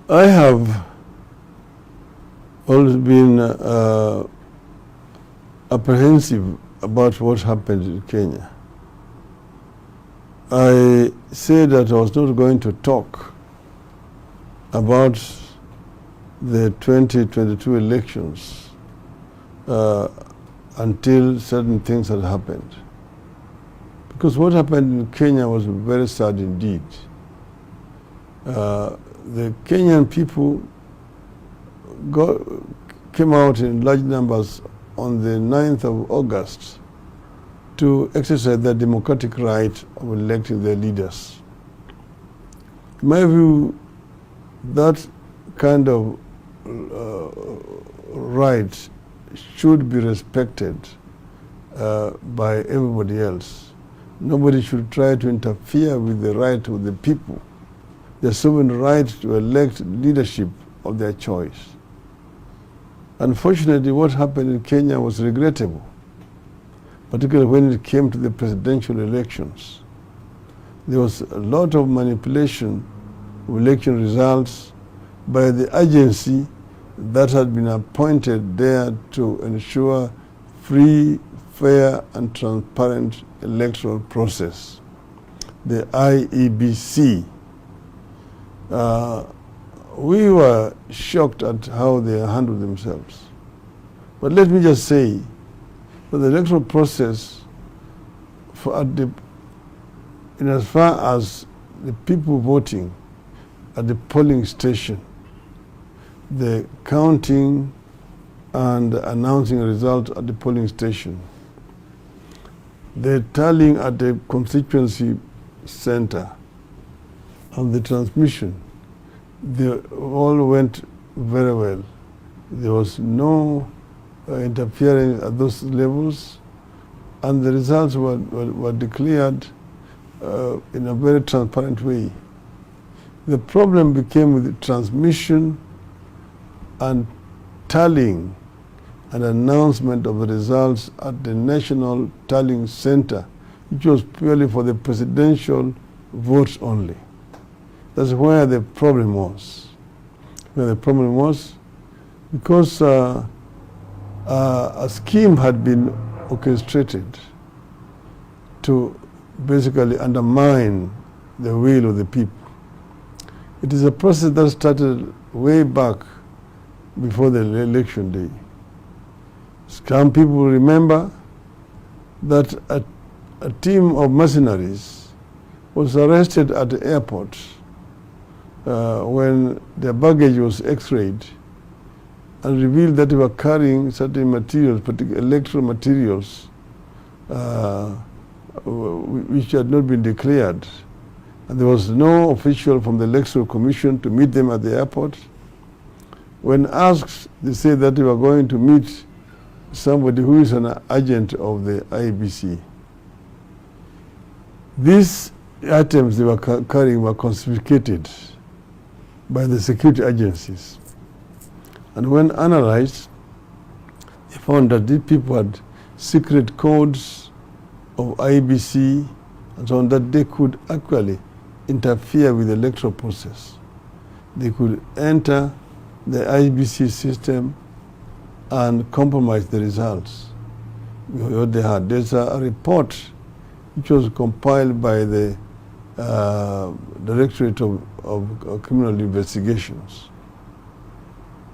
I have always been apprehensive about what happened in Kenya. I said that I was not going to talk about the 2022 elections until certain things had happened. Because what happened in Kenya was very sad indeed. The Kenyan people came out in large numbers on the 9th of August to exercise their democratic right of electing their leaders. In my view, that kind of right should be respected by everybody else. Nobody should try to interfere with the right of the people, their sovereign right to elect leadership of their choice. Unfortunately, what happened in Kenya was regrettable, particularly when it came to the presidential elections. There was a lot of manipulation of election results by the agency that had been appointed there to ensure free, fair, and transparent electoral process, the IEBC. We were shocked at how they handled themselves. But let me just say that the electoral process, in as far as the people voting at the polling station, the counting and announcing a result at the polling station, the tallying at the constituency center, and the transmission, they all went very well. There was no interference at those levels, and the results were declared in a very transparent way. The problem became with the transmission and tallying and announcement of the results at the National Tallying Center, which was purely for the presidential votes only. That's where the problem was. Where the problem was because a scheme had been orchestrated to basically undermine the will of the people. It is a process that started way back before the election day. Some people remember that a team of mercenaries was arrested at the airport when their baggage was x-rayed and revealed that they were carrying certain materials, particularly electoral materials, which had not been declared. And there was no official from the Electoral Commission to meet them at the airport. When asked, they said that they were going to meet somebody who is an agent of the IEBC. These items they were carrying were confiscated by the security agencies. And when analyzed, they found that these people had secret codes of IEBC and so on, that they could actually interfere with the electoral process. They could enter the IEBC system and compromise the results. What they had. There's a report which was compiled by the Directorate of Criminal Investigations.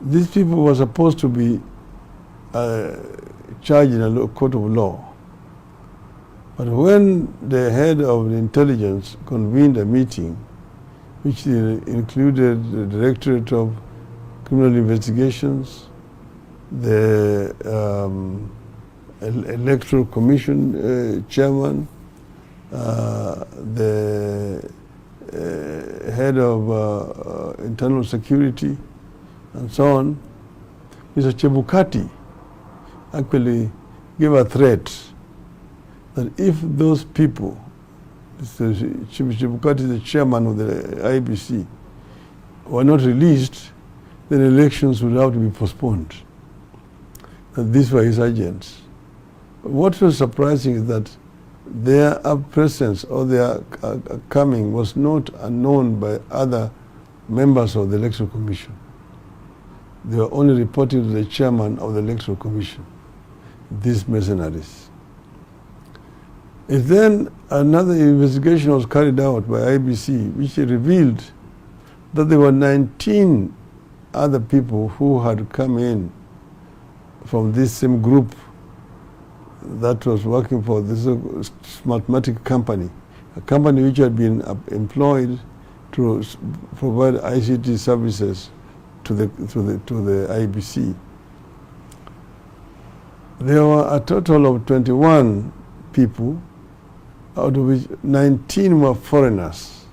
These people were supposed to be charged in a court of law. But when the head of the intelligence convened a meeting, which included the Directorate of Criminal Investigations, the Electoral Commission chairman, the head of internal security, and so on, Mr. CHEPUKATI actually gave a threat that if those people, Mr. CHEPUKATI, the chairman of the IEBC, were not released, then elections would have to be postponed. And these were his agents. What was surprising is that their presence or their coming was not unknown by other members of the Electoral Commission. They were only reporting to the chairman of the Electoral Commission, these mercenaries. And then another investigation was carried out by IBC, which revealed that there were 19 other people who had come in from this same group that was working for this Smartmatic company, a company which had been employed to provide ICT services to the IBC. There were a total of 21 people, out of which 19 were foreigners.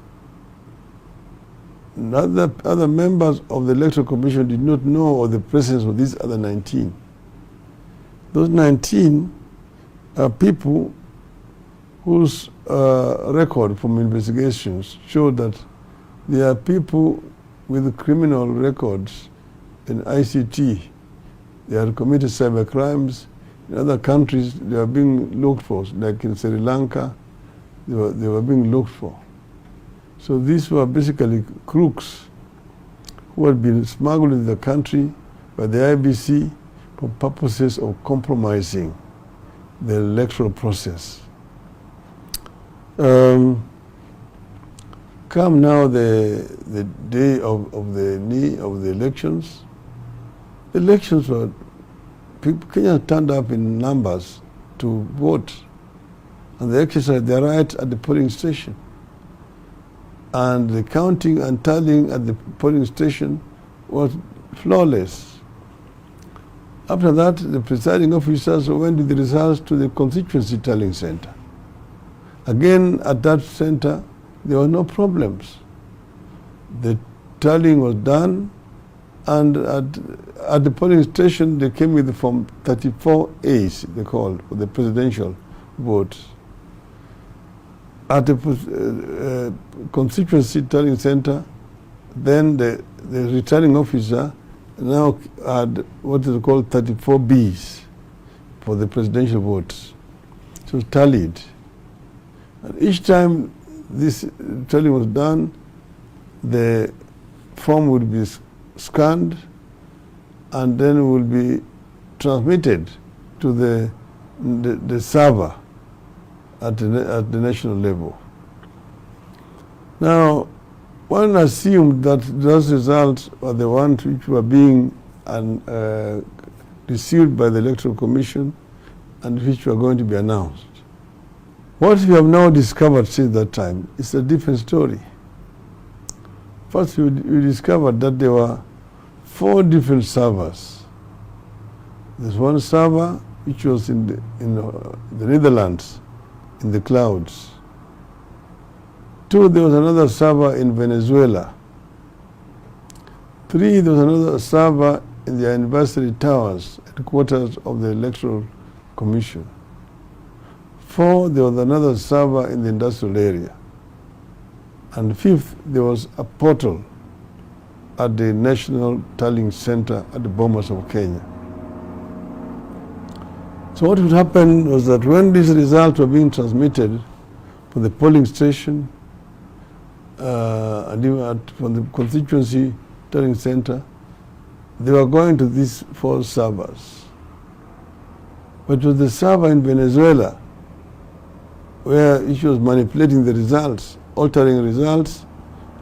Other members of the Electoral Commission did not know of the presence of these other 19. Those 19 are people whose record from investigations showed that they are people with criminal records in ICT. They had committed cyber crimes. In other countries, they are being looked for, like in Sri Lanka, they were being looked for. So these were basically crooks who had been smuggled into the country by the IBC for purposes of compromising the electoral process. Come now the day of the elections. The elections were, Kenyans turned up in numbers to vote, and they exercised their right at the polling station. And the counting and tallying at the polling station was flawless. After that, the presiding officers went with the results to the constituency tallying center. Again, at that center, there were no problems. The tallying was done, and at the polling station, they came with the Form 34As, they called, for the presidential votes. At the constituency tallying center, then the returning officer now had what is called 34Bs for the presidential votes. It was tallied. And each time this tallying was done, the form would be scanned and then would be transmitted to the server at the national level. Now, one assumed that those results were the ones which were being received by the Electoral Commission and which were going to be announced. What we have now discovered since that time is a different story. First, we discovered that there were 4 different servers. There's one server which was in the Netherlands, in the clouds. 2, there was another server in Venezuela. 3, there was another server in the anniversary towers, headquarters of the Electoral Commission. 4, there was another server in the industrial area. And 5th, there was a portal at the National Tallying Center at the Bomas of Kenya. So what would happen was that when these results were being transmitted from the polling station and even from the constituency tallying center, they were going to these 4 servers. But it was the server in Venezuela where it was manipulating the results, altering results,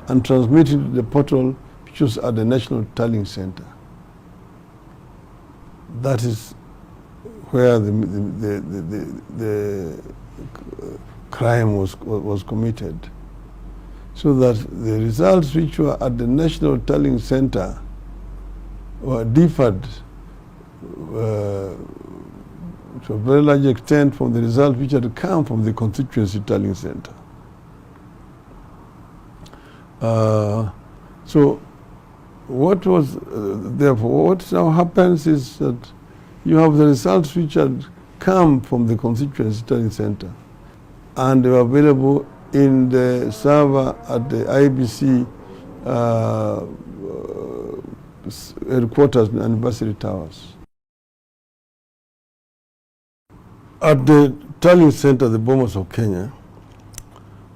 and transmitting to the portal which was at the National Tallying Center. That is where the crime was committed. So that the results which were at the National Tallying Center were differed to a very large extent from the results which had come from the constituency tallying center. So what was, therefore, what now happens is that you have the results which had come from the constituency tallying center and they were available in the server at the IBC headquarters in Anniversary Towers. At the tallying center, the Bomas of Kenya,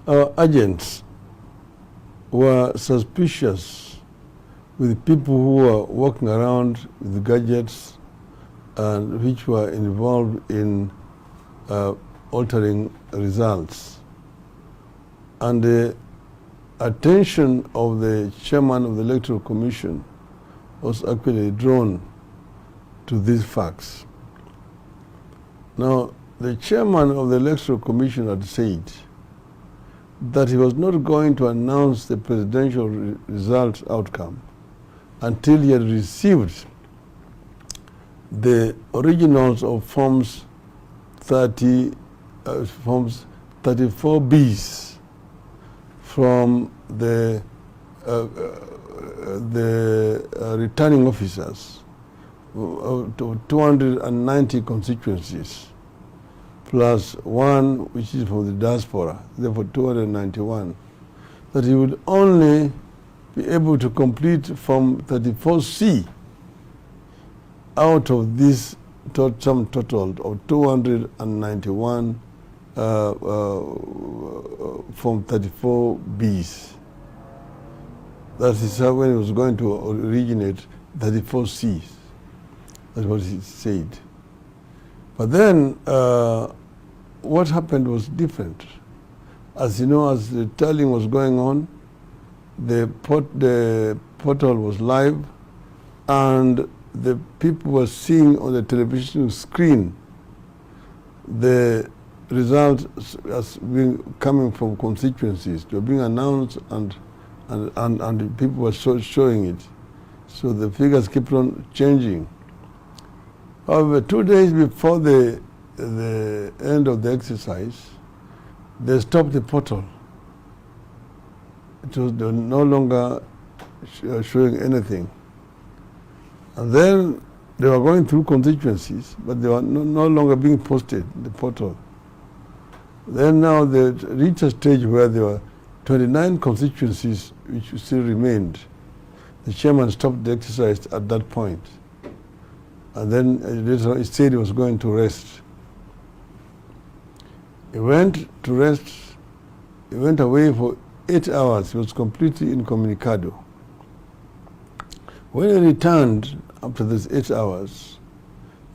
our agents were suspicious with people who were walking around with gadgets and which were involved in altering results. And the attention of the chairman of the Electoral Commission was actually drawn to these facts. Now, the chairman of the Electoral Commission had said that he was not going to announce the presidential result outcome until he had received the originals of forms 34Bs from the returning officers to 290 constituencies, plus one which is from the diaspora, therefore 291, that he would only be able to complete Form 34C out of this sum total of 291 Form 34Bs. That is how when he was going to originate 34Cs. That's what he said. But then what happened was different. As you know, as the tallying was going on, the portal was live, and the people were seeing on the television screen the results as being coming from constituencies. They were being announced, and the people were showing it. So the figures kept on changing. However, 2 days before the end of the exercise, they stopped the portal. They were no longer showing anything. And then they were going through constituencies, but they were no longer being posted in the portal. Then now they reached a stage where there were 29 constituencies which still remained. The chairman stopped the exercise at that point. And then later he said he was going to rest. He went to rest. He went away for 8 hours. He was completely incommunicado. When he returned after these 8 hours,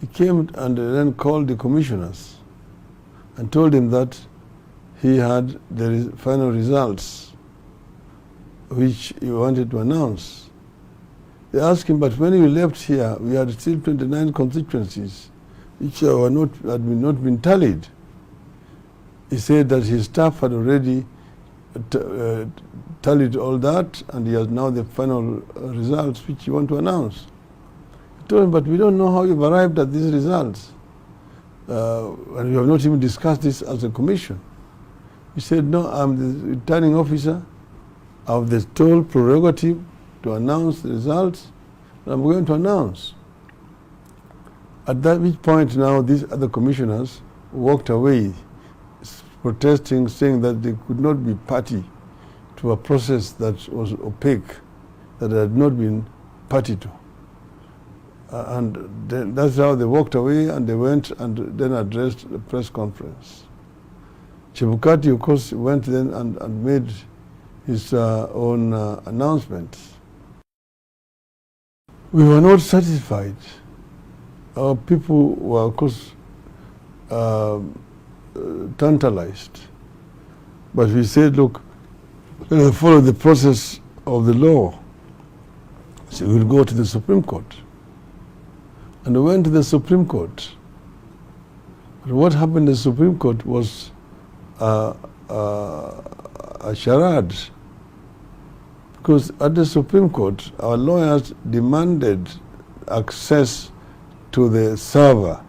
he came and then called the commissioners and told him that he had the final results which he wanted to announce. They asked him, but when you left here, we had still 29 constituencies which had not been tallied. He said that his staff had already tallied all that, and he has now the final results which he want to announce. He told him, but we don't know how you've arrived at these results. And we have not even discussed this as a commission. He said, no, I'm the returning officer. I have the sole prerogative to announce the results, and I'm going to announce. At that which point now these other commissioners walked away, protesting, saying that they could not be party to a process that was opaque, that they had not been party to. And that's how they walked away, and they went and then addressed the press conference. CHEPUKATI, of course, went then and made his own announcements. We were not satisfied. Our people were, of course, tantalized. But we said, look, let us follow the process of the law. So we'll go to the Supreme Court. And we went to the Supreme Court. But what happened in the Supreme Court was a charade. Because at the Supreme Court, our lawyers demanded access to the server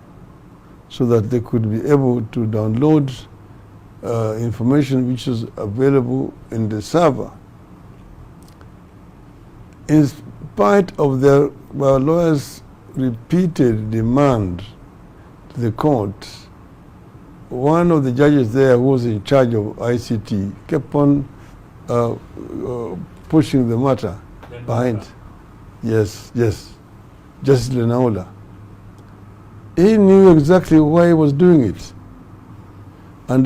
so that they could be able to download information which is available in the server. In spite of our lawyers' repeated demand to the court, one of the judges there who was in charge of ICT kept on pushing the matter behind. Yes, Justice Lenaula. He knew exactly why he was doing it. And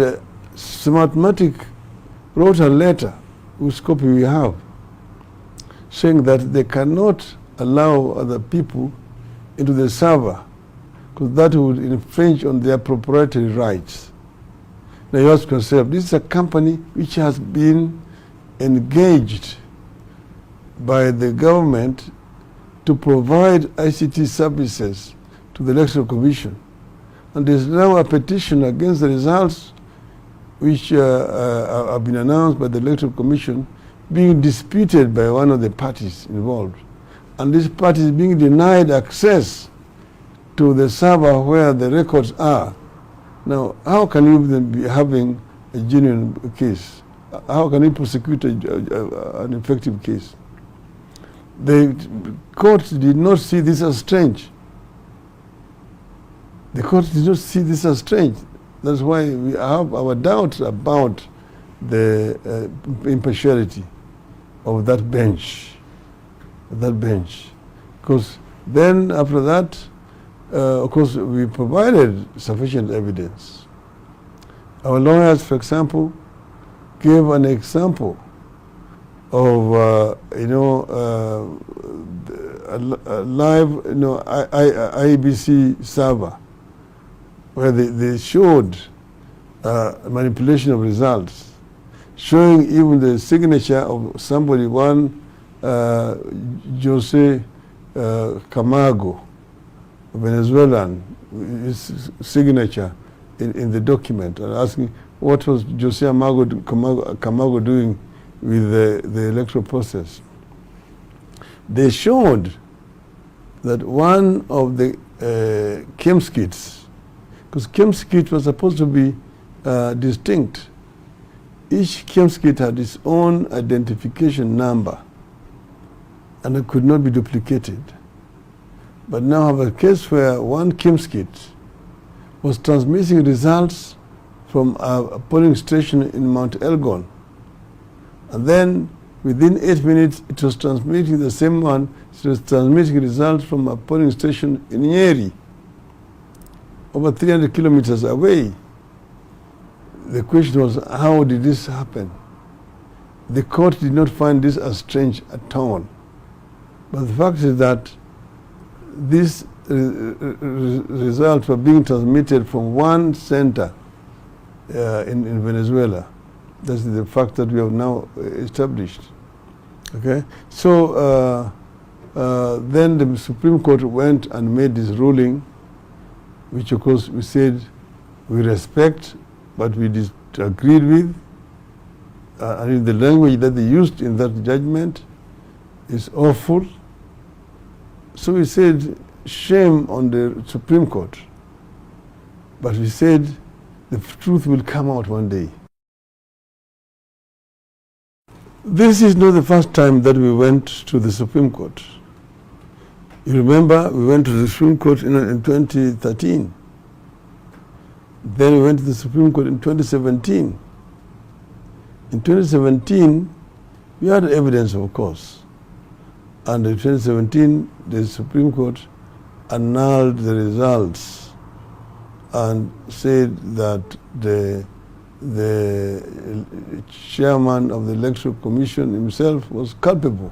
Smartmatic wrote a letter whose copy we have, saying that they cannot allow other people into the server because that would infringe on their proprietary rights. Now you ask yourself, this is a company which has been engaged by the government to provide ICT services to the Electoral Commission. And there is now a petition against the results which have been announced by the Electoral Commission being disputed by one of the parties involved. And this party is being denied access to the server where the records are. Now, how can you then be having a genuine case? How can you prosecute an effective case? The court did not see this as strange. The court did not see this as strange. That's why we have our doubts about the impartiality of that bench. Because then after that, of course, we provided sufficient evidence. Our lawyers, for example, gave an example of a live IBC server where they showed manipulation of results, showing even the signature of somebody, one Jose Camargo, Venezuelan, his signature in the document, and asking what was Jose Camargo doing with the electoral process. They showed that one of the KEMS kits, because KEMS kit was supposed to be distinct. Each KEMS kit had its own identification number and it could not be duplicated. But now I have a case where one KEMS kit was transmitting results from a polling station in Mount Elgon. And then within 8 minutes, it was transmitting the same one. It was transmitting results from a polling station in Nyeri, over 300 kilometers away. The question was, how did this happen? The court did not find this as strange at all. But the fact is that these results were being transmitted from one center in Venezuela. That's the fact that we have now established. Okay, so then the Supreme Court went and made this ruling, which of course we said we respect, but we disagreed with. And the language that they used in that judgment is awful. So we said, shame on the Supreme Court. But we said the truth will come out one day. This is not the first time that we went to the Supreme Court. You remember, we went to the Supreme Court in 2013. Then we went to the Supreme Court in 2017. In 2017, we had evidence, of course. And in 2017, the Supreme Court annulled the results and said that the chairman of the Electoral Commission himself was culpable.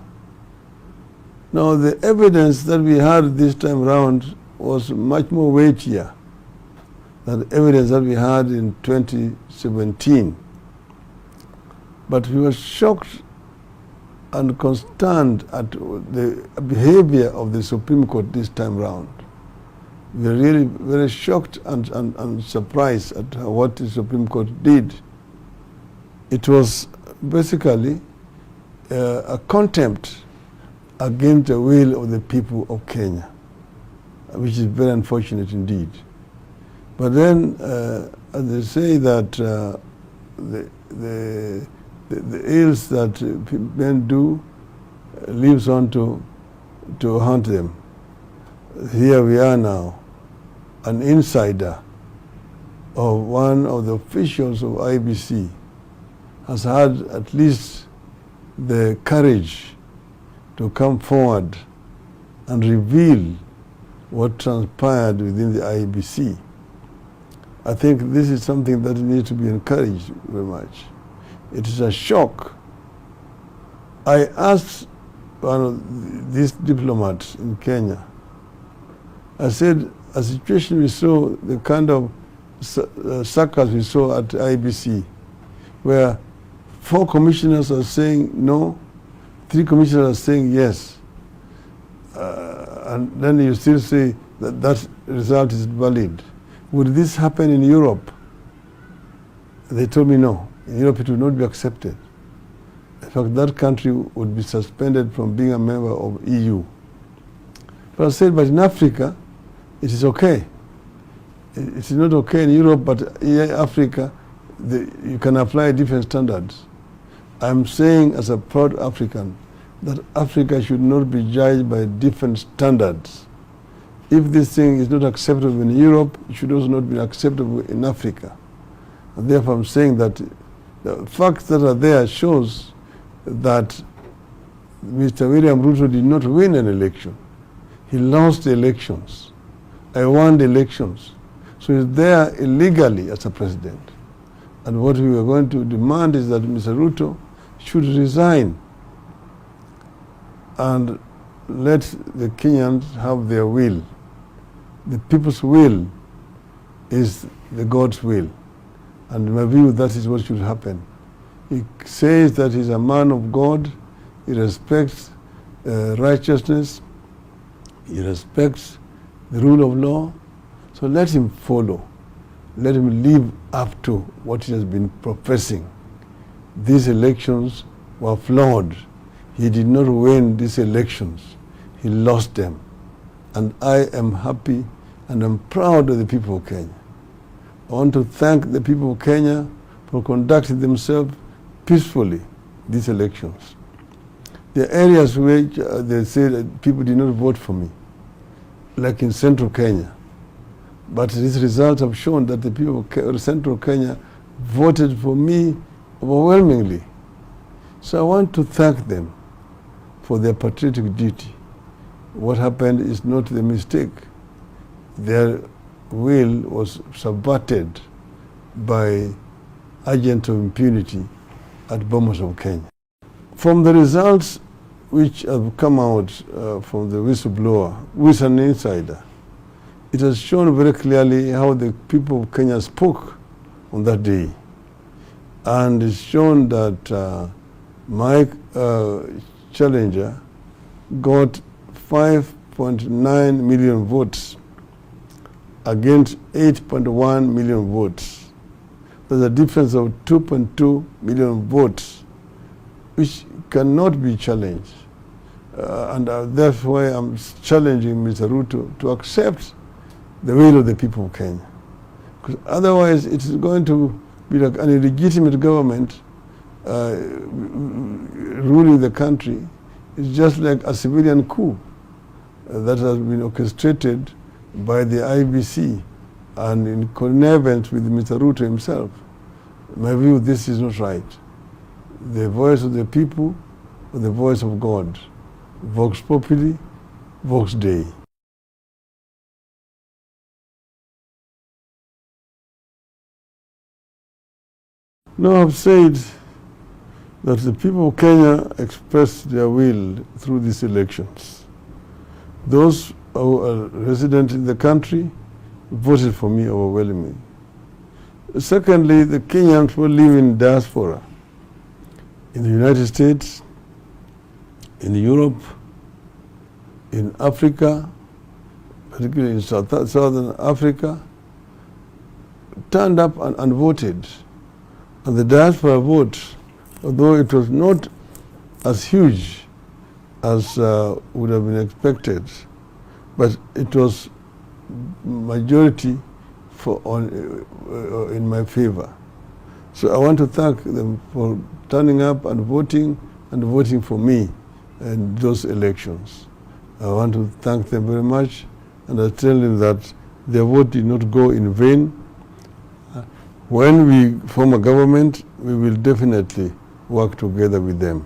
Now, the evidence that we had this time around was much more weightier than the evidence that we had in 2017. But we were shocked and consterned at the behavior of the Supreme Court this time round. We were really very shocked and surprised at what the Supreme Court did. It was basically a contempt against the will of the people of Kenya, which is very unfortunate indeed. But then, as they say that the ills that men do lives on to haunt them. Here we are now, an insider of one of the officials of IBC has had at least the courage to come forward and reveal what transpired within the IBC. I think this is something that needs to be encouraged very much. It is a shock I asked one of these diplomats in Kenya, I said, a situation we saw, the kind of circus we saw at IBC, where 4 commissioners are saying no, 3 commissioners are saying yes, and then you still say that that result is valid. Would this happen in Europe? They told me no. In Europe it would not be accepted. In fact, that country would be suspended from being a member of EU. But I said, but in Africa, it is okay. It is not okay in Europe, but in Africa, you can apply different standards. I'm saying as a proud African that Africa should not be judged by different standards. If this thing is not acceptable in Europe, it should also not be acceptable in Africa. And therefore I'm saying that the facts that are there shows that Mr. William Ruto did not win an election. He lost the elections. I won the elections. So he's there illegally as a president. And what we are going to demand is that Mr. Ruto should resign and let the Kenyans have their will. The people's will is the God's will. And in my view, that is what should happen. He says that he's a man of God, he respects righteousness, he respects the rule of law, so let him follow. Let him live up to what he has been professing. These elections were flawed. He did not win these elections. He lost them. And I am happy and I'm proud of the people of Kenya. I want to thank the people of Kenya for conducting themselves peacefully these elections. There are areas where they say that people did not vote for me, like in central Kenya. But these results have shown that the people of central Kenya voted for me overwhelmingly. So I want to thank them for their patriotic duty. What happened is not the mistake. Their will was subverted by agents of impunity at Bomas of Kenya. From the results which have come out from the whistleblower, who is an insider, it has shown very clearly how the people of Kenya spoke on that day. And it's shown that my challenger got 5.9 million votes against 8.1 million votes. There's a difference of 2.2 million votes, which cannot be challenged. And that's why I'm challenging Mr. Ruto to accept the will of the people of Kenya. Because otherwise it is going to be like an illegitimate government ruling the country. It's just like a civilian coup that has been orchestrated by the IBC and in connivance with Mr. Ruto himself. In my view, this is not right. The voice of the people or the voice of God. Vox populi, vox Dei. Now I've said that the people of Kenya expressed their will through these elections. Those who are resident in the country voted for me overwhelmingly. Secondly, the Kenyans who live in diaspora, in the United States, in Europe, in Africa, particularly in Southern Africa, turned up and voted. And the diaspora vote, although it was not as huge as would have been expected, but it was majority in my favor. So I want to thank them for turning up and voting for me in those elections. I want to thank them very much, and I tell them that their vote did not go in vain. When we form a government, we will definitely work together with them.